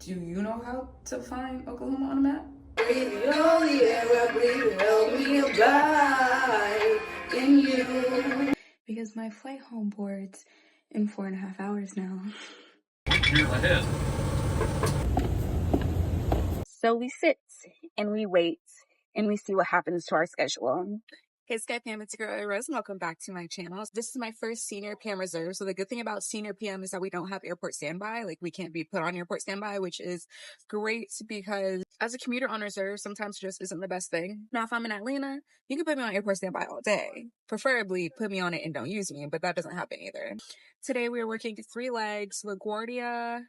Do you know how to find Oklahoma on a map? Because my flight home boards in 4.5 hours now. Years ahead. So we sit and we wait and we see what happens to our schedule. Hey Sky Pam, it's your girl Ariel, and welcome back to my channel. This is my first senior PM reserve. So the good thing about senior PM is that we don't have airport standby. Like, we can't be put on airport standby, which is great because as a commuter on reserve, sometimes it just isn't the best thing. Now, if I'm in Atlanta, you can put me on airport standby all day. Preferably put me on it and don't use me, but that doesn't happen either. Today we are working 3 legs, LaGuardia,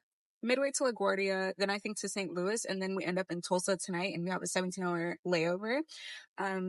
midway to LaGuardia, then I think to St. Louis, and then we end up in Tulsa tonight, and we have a 17-hour layover.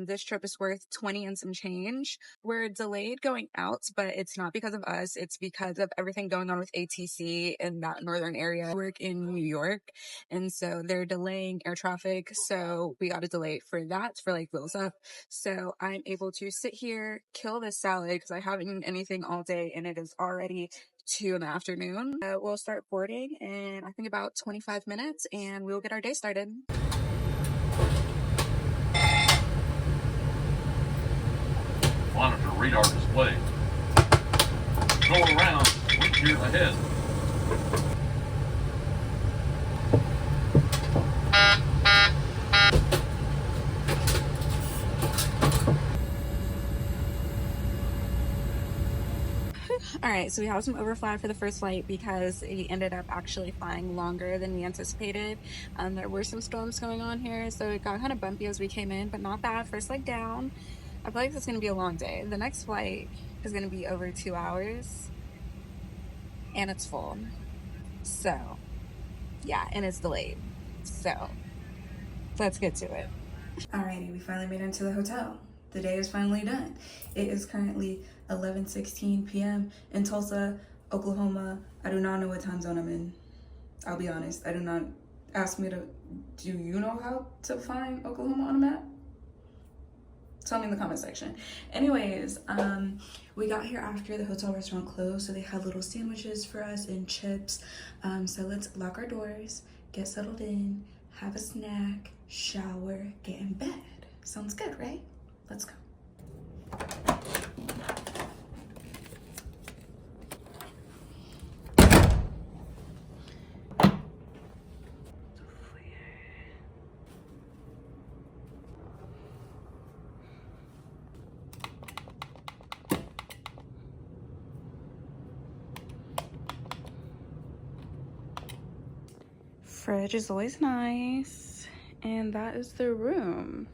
This trip is worth 20 and some change. We're delayed going out, but it's not because of us. It's because of everything going on with ATC in that northern area. I work in New York, and so they're delaying air traffic, so we got a delay for that, for like builds up. So I'm able to sit here, kill this salad, because I haven't eaten anything all day, and it is already 2 in the afternoon. We'll start boarding in I think about 25 minutes, and we'll get our day started. Monitor radar display. Go around. Wind years ahead. All right, so we have some overfly for the first flight because we ended up actually flying longer than we anticipated. There were some storms going on here, so it got kind of bumpy as we came in, but not bad. First leg down. I feel like it's going to be a long day. The next flight is going to be over 2 hours, and it's full. So, yeah, and it's delayed. So, let's get to it. Alrighty, we finally made it into the hotel. The day is finally done. It is currently 11:16 p.m. in Tulsa, Oklahoma. I do not know what time zone I'm in. I'll be honest. I do not. Ask me to. Do you know how to find Oklahoma on a map? Tell me in the comment section. Anyways, we got here after the hotel restaurant closed, so they had little sandwiches for us and chips. So let's lock our doors, get settled in, have a snack, shower, get in bed. Sounds good, right? Let's go. Fridge is always nice, and that is the room.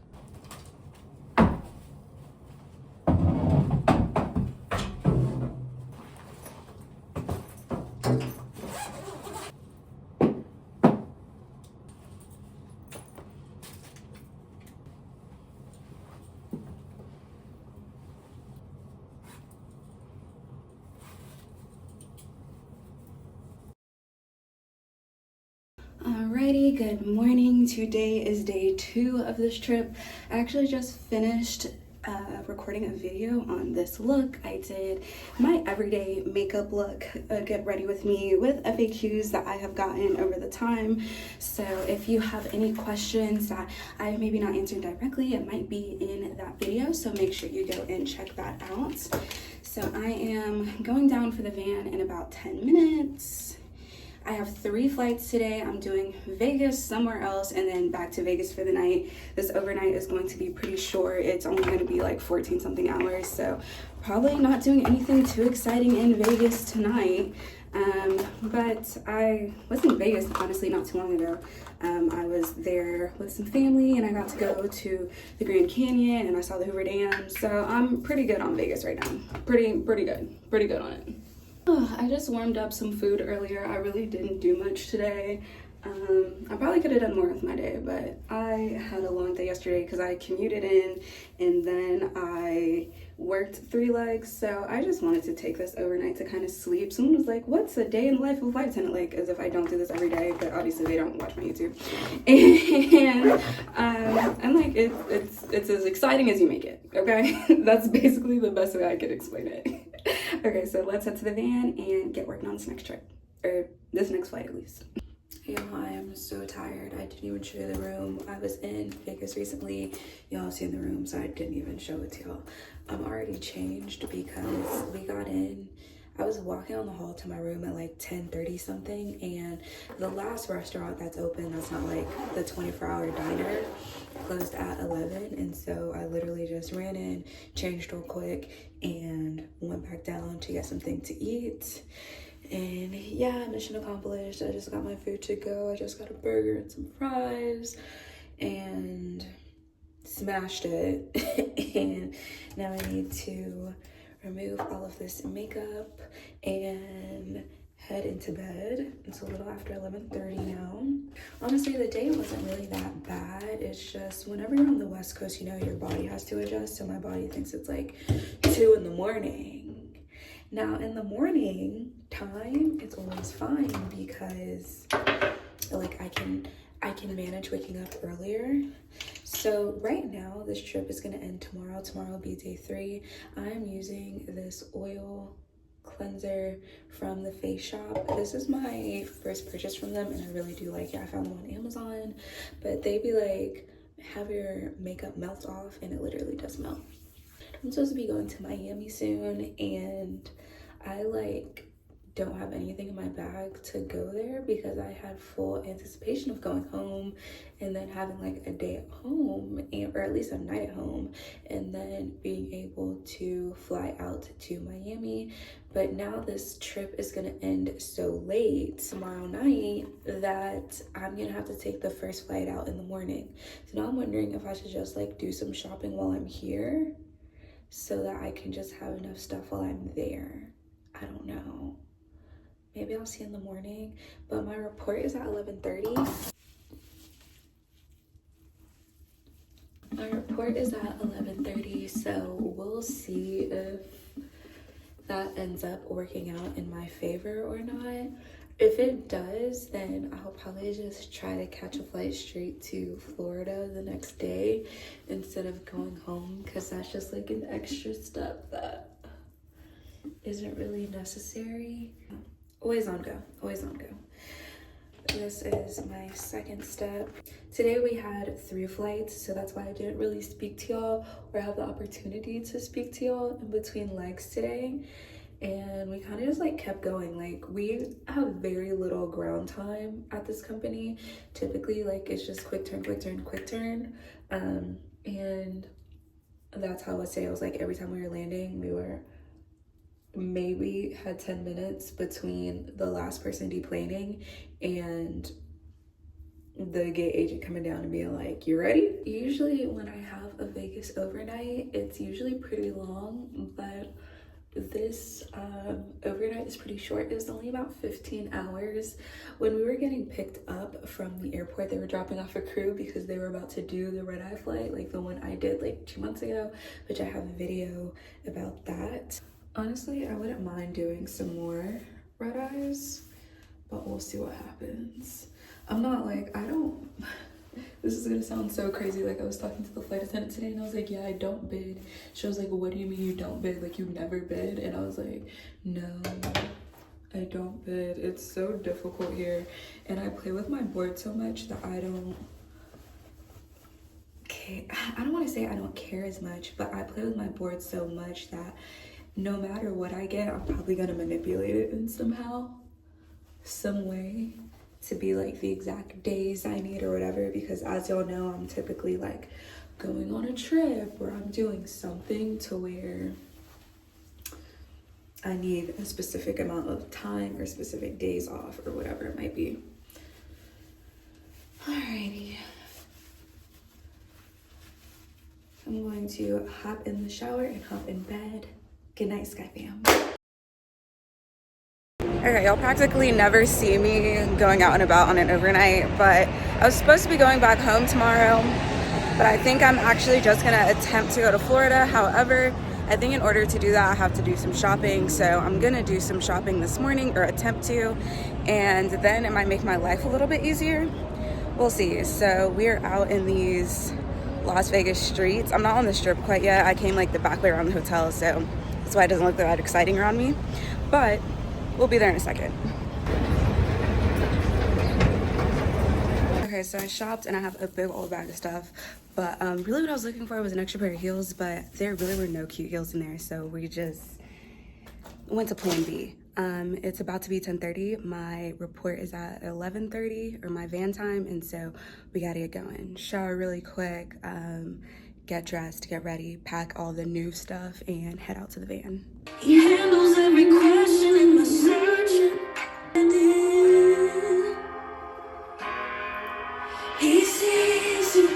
Alrighty, good morning. Today is day 2 of this trip. I actually just finished recording a video on this look. I did my everyday makeup look, get ready with me, with FAQs that I have gotten over the time. So if you have any questions that I have maybe not answered directly, it might be in that video, so make sure you go and check that out. So I am going down for the van in about 10 minutes. I have 3 flights today. I'm doing Vegas, somewhere else, and then back to Vegas for the night. This overnight is going to be pretty short. It's only going to be like 14 something hours, so probably not doing anything too exciting in Vegas tonight. But I was in Vegas, honestly, not too long ago. I was there with some family, and I got to go to the Grand Canyon, and I saw the Hoover Dam. So I'm pretty good on Vegas right now. Pretty good on it. Oh, I just warmed up some food earlier. I really didn't do much today. I probably could have done more with my day, but I had a long day yesterday because I commuted in and then I worked 3 legs. So I just wanted to take this overnight to kind of sleep. Someone was like, what's a day in the life of a flight attendant like? As if I don't do this every day, but obviously they don't watch my YouTube. And I'm like, it's as exciting as you make it, okay? That's basically the best way I could explain it. Okay, so let's head to the van and get working on this next trip, or this next flight at least. Y'all, I am so tired. I didn't even show you the room. I was in Vegas recently. Y'all seen the room, so I didn't even show it to y'all. I'm already changed because we got in. I was walking on the hall to my room at like 10:30 something, and the last restaurant that's open, that's not like the 24-hour diner, closed at 11. And so I literally just ran in, changed real quick, and went back down to get something to eat. And yeah, mission accomplished. I just got my food to go. I just got a burger and some fries and smashed it. And now I need to remove all of this makeup and head into bed. It's a little after 11:30 now. Honestly, the day wasn't really that bad. It's just whenever you're on the West Coast, you know, your body has to adjust. So my body thinks it's like 2 in the morning. Now in the morning time, it's always fine because like I can manage waking up earlier. So right now, this trip is gonna end tomorrow. Tomorrow will be day 3. I'm using this oil cleanser from the Face Shop. This is my first purchase from them, and I really do like it. I found them on Amazon, but they be like, have your makeup melt off, and it literally does melt. I'm supposed to be going to Miami soon, and I like don't have anything in my bag to go there because I had full anticipation of going home and then having like a day at home, or at least a night at home, and then being able to fly out to Miami. But now this trip is gonna end so late tomorrow night that I'm gonna have to take the first flight out in the morning. So now I'm wondering if I should just like do some shopping while I'm here so that I can just have enough stuff while I'm there. I don't know. Maybe I'll see in the morning, but my report is at 11:30. My report is at 11:30, so we'll see if that ends up working out in my favor or not. If it does, then I'll probably just try to catch a flight straight to Florida the next day instead of going home, because that's just like an extra step that isn't really necessary. Always on go, always on go. This is my second step. Today we had 3 flights, so that's why I didn't really speak to y'all or have the opportunity to speak to y'all in between legs today. And we kind of just like kept going. Like we have very little ground time at this company. Typically like it's just quick turn, quick turn, quick turn. And that's how I would say it was like every time we were landing, we were maybe had 10 minutes between the last person deplaning and the gate agent coming down and being like, you ready? Usually when I have a Vegas overnight, it's usually pretty long, but this overnight is pretty short. It was only about 15 hours. When we were getting picked up from the airport, they were dropping off a crew because they were about to do the red-eye flight, like the one I did like 2 months ago, which I have a video about that. Honestly, I wouldn't mind doing some more red eyes, but we'll see what happens. I'm not like, this is gonna sound so crazy. Like I was talking to the flight attendant today and I was like, yeah, I don't bid. She was like, what do you mean you don't bid? Like you never bid? And I was like, no, I don't bid. It's so difficult here. And I play with my board so much that I don't want to say I don't care as much, but I play with my board so much that no matter what I get, I'm probably gonna manipulate it in some way to be like the exact days I need or whatever, because as y'all know, I'm typically like going on a trip or I'm doing something to where I need a specific amount of time or specific days off or whatever it might be. Alrighty. I'm going to hop in the shower and hop in bed. Good night, Sky Fam. Okay, y'all practically never see me going out and about on an overnight, but I was supposed to be going back home tomorrow, but I think I'm actually just gonna attempt to go to Florida. However, I think in order to do that, I have to do some shopping, so I'm gonna do some shopping this morning, or attempt to, and then it might make my life a little bit easier. We'll see. So we're out in these Las Vegas streets. I'm not on the strip quite yet. I came like the back way around the hotel, so that's why it doesn't look that exciting around me, but we'll be there in a second. so I shopped and I have a big old bag of stuff. But really what I was looking for was an extra pair of heels, but there really were no cute heels in there. So we just went to plan B. It's about to be 10:30. My report is at 11:30, or my van time, and so we gotta get going. Shower really quick, get dressed, get ready, pack all the new stuff, and head out to the van. He handles every question in my searching. He sees you.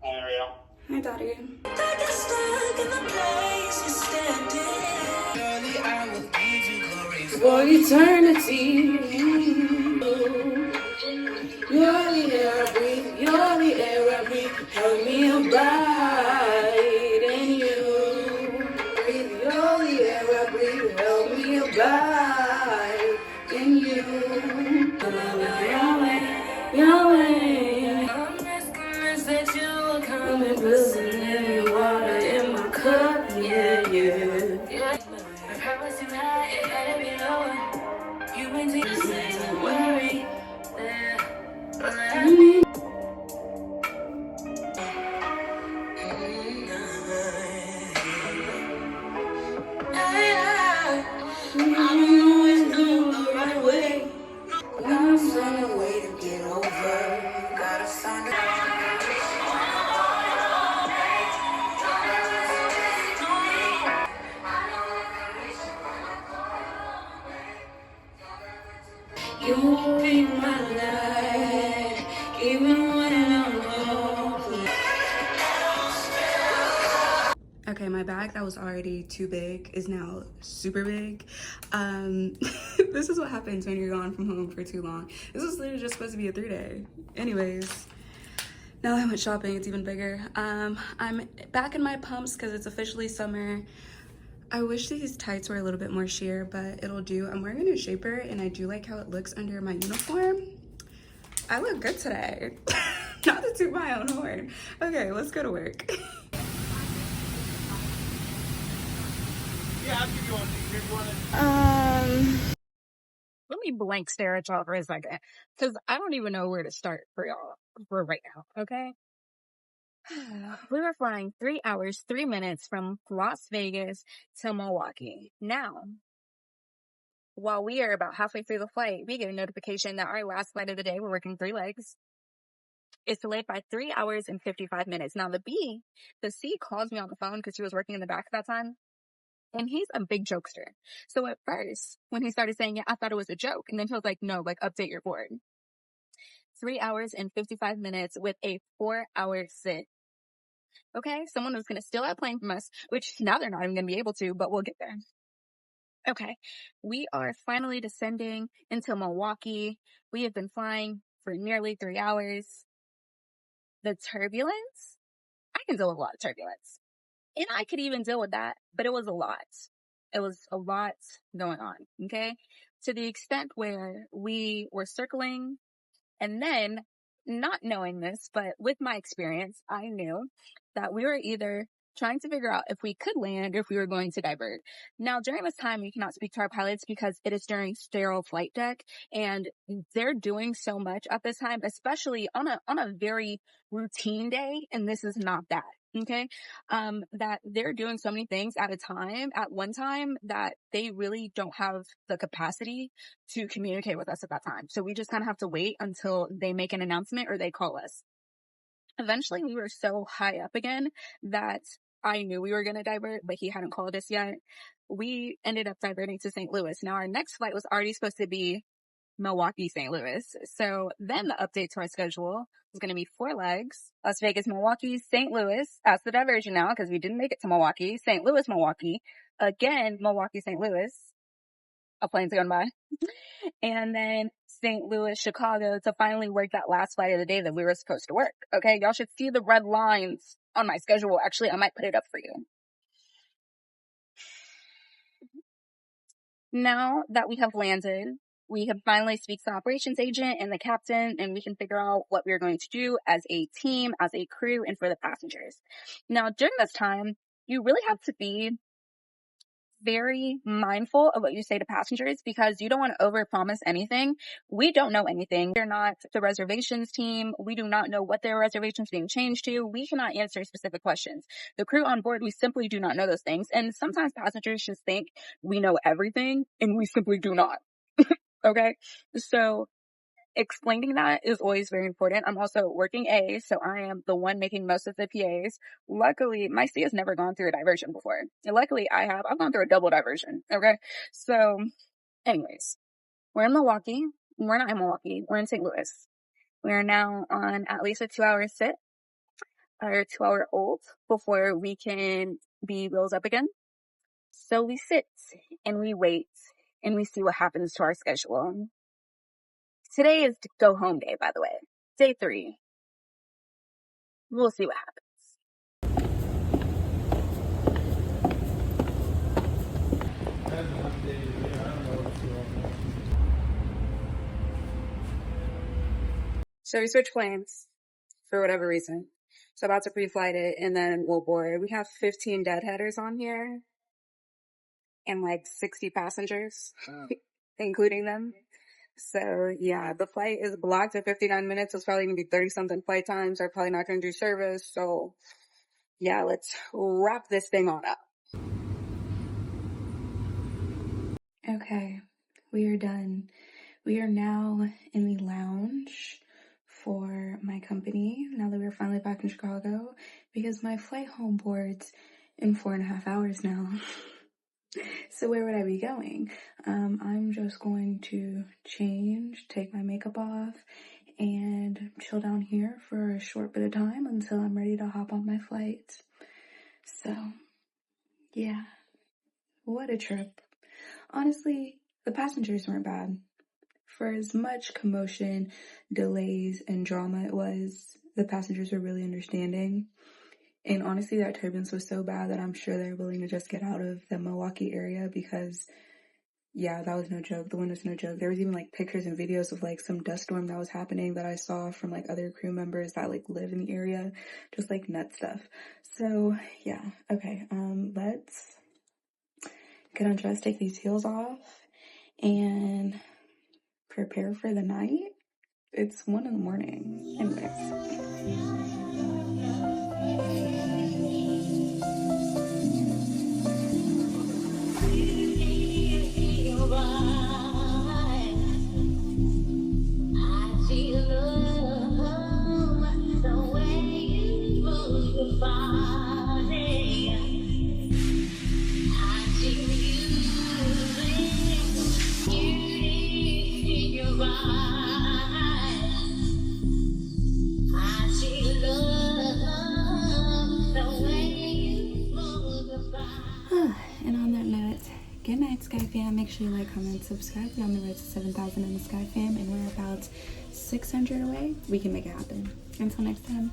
Hi, Ariel. Hi, Daddy. For eternity, you're the air I breathe, you're the air I breathe. Help me abide in you. Breathe, you're the air I breathe. Help me abide in you. Yahweh, Yahweh, I'm asking that you will come and put some living water in my cup. Yeah, yeah. I promise you high, it gotta be lower. You ain't taking this, don't worry. I don't always do the right way. Gotta find a way to get over. Gotta find a You will be my light, even when I'm hopeless. Okay, my bag that was already too big is now super big. This is what happens when you're gone from home for too long. This was literally just supposed to be a 3-day. Anyways, now that I went shopping, it's even bigger. I'm back in my pumps because it's officially summer. I wish these tights were a little bit more sheer, but it'll do. I'm wearing a new shaper and I do like how it looks under my uniform. I look good today. Not to toot my own horn. Okay, let's go to work. Yeah, I'll give you one. Let me blank stare at y'all for a second, because I don't even know where to start for y'all for right now, okay? We were flying 3 hours, 3 minutes from Las Vegas to Milwaukee. Now, while we are about halfway through the flight, we get a notification that our last flight of the day, we're working 3 legs, is delayed by 3 hours and 55 minutes. Now, the C calls me on the phone because she was working in the back at that time. And he's a big jokester. So at first, when he started saying it, I thought it was a joke. And then he was like, no, like, update your board. 3 hours and 55 minutes with a 4-hour sit. Okay, someone was going to steal that plane from us, which now they're not even going to be able to, but we'll get there. Okay, we are finally descending into Milwaukee. We have been flying for nearly 3 hours. The turbulence, I can deal with a lot of turbulence. And I could even deal with that, but it was a lot. It was a lot going on, okay? To the extent where we were circling, and then, not knowing this, but with my experience, I knew that we were either trying to figure out if we could land or if we were going to divert. Now, during this time, we cannot speak to our pilots because it is during sterile flight deck, and they're doing so much at this time, especially on a very routine day, and this is not that. Okay, that they're doing so many things at one time, that they really don't have the capacity to communicate with us at that time. So we just kind of have to wait until they make an announcement or they call us. Eventually, we were so high up again that I knew we were going to divert, but he hadn't called us yet. We ended up diverting to St. Louis. Now, our next flight was already supposed to be Milwaukee, St. Louis. So then the update to our schedule was going to be 4 legs: Las Vegas, Milwaukee, St. Louis. That's the diversion now because we didn't make it to Milwaukee. St. Louis, Milwaukee. Again, Milwaukee, St. Louis. A plane's going by. And then St. Louis, Chicago to finally work that last flight of the day that we were supposed to work. Okay, y'all should see the red lines on my schedule. Actually, I might put it up for you. Now that we have landed, we can finally speak to the operations agent and the captain, and we can figure out what we're going to do as a team, as a crew, and for the passengers. Now, during this time, you really have to be very mindful of what you say to passengers because you don't want to overpromise anything. We don't know anything. We're not the reservations team. We do not know what their reservations being changed to. We cannot answer specific questions. The crew on board, we simply do not know those things. And sometimes passengers just think we know everything and we simply do not. Okay. So explaining that is always very important. I'm also working A, so I am the one making most of the PAs. Luckily, my C has never gone through a diversion before. And luckily, I've gone through a double diversion. Okay. So anyways, we're in Milwaukee. We're not in Milwaukee. We're in St. Louis. We are now on at least a 2-hour sit or 2-hour hold before we can be wheels up again. So we sit and we wait and we see what happens to our schedule. Today is go home day, by the way. Day 3. We'll see what happens. So we switched planes for whatever reason. So about to pre-flight it and then we'll board. We have 15 deadheaders on here and like 60 passengers, including them. So yeah, the flight is blocked at 59 minutes. It's probably going to be 30 something flight times. They're probably not going to do service. So yeah, let's wrap this thing on up. Okay, we are done. We are now in the lounge for my company now that we're finally back in Chicago because my flight home boards in 4.5 hours now. So where would I be going? I'm just going to change, take my makeup off, and chill down here for a short bit of time until I'm ready to hop on my flight. So, yeah, what a trip. Honestly, the passengers weren't bad. For as much commotion, delays, and drama it was, the passengers were really understanding. And honestly, that turbulence was so bad that I'm sure they're willing to just get out of the Milwaukee area because, yeah, that was no joke. The wind was no joke. There was even like pictures and videos of like some dust storm that was happening that I saw from like other crew members that like live in the area, just like nut stuff. So yeah, okay. Let's get undressed, take these heels off, and prepare for the night. It's 1 a.m. Anyways. And on that note, good night, Sky Fam. Make sure you like, comment, subscribe. We're on the road to 7,000 in the Sky Fam, and we're about 600 away. We can make it happen. Until next time.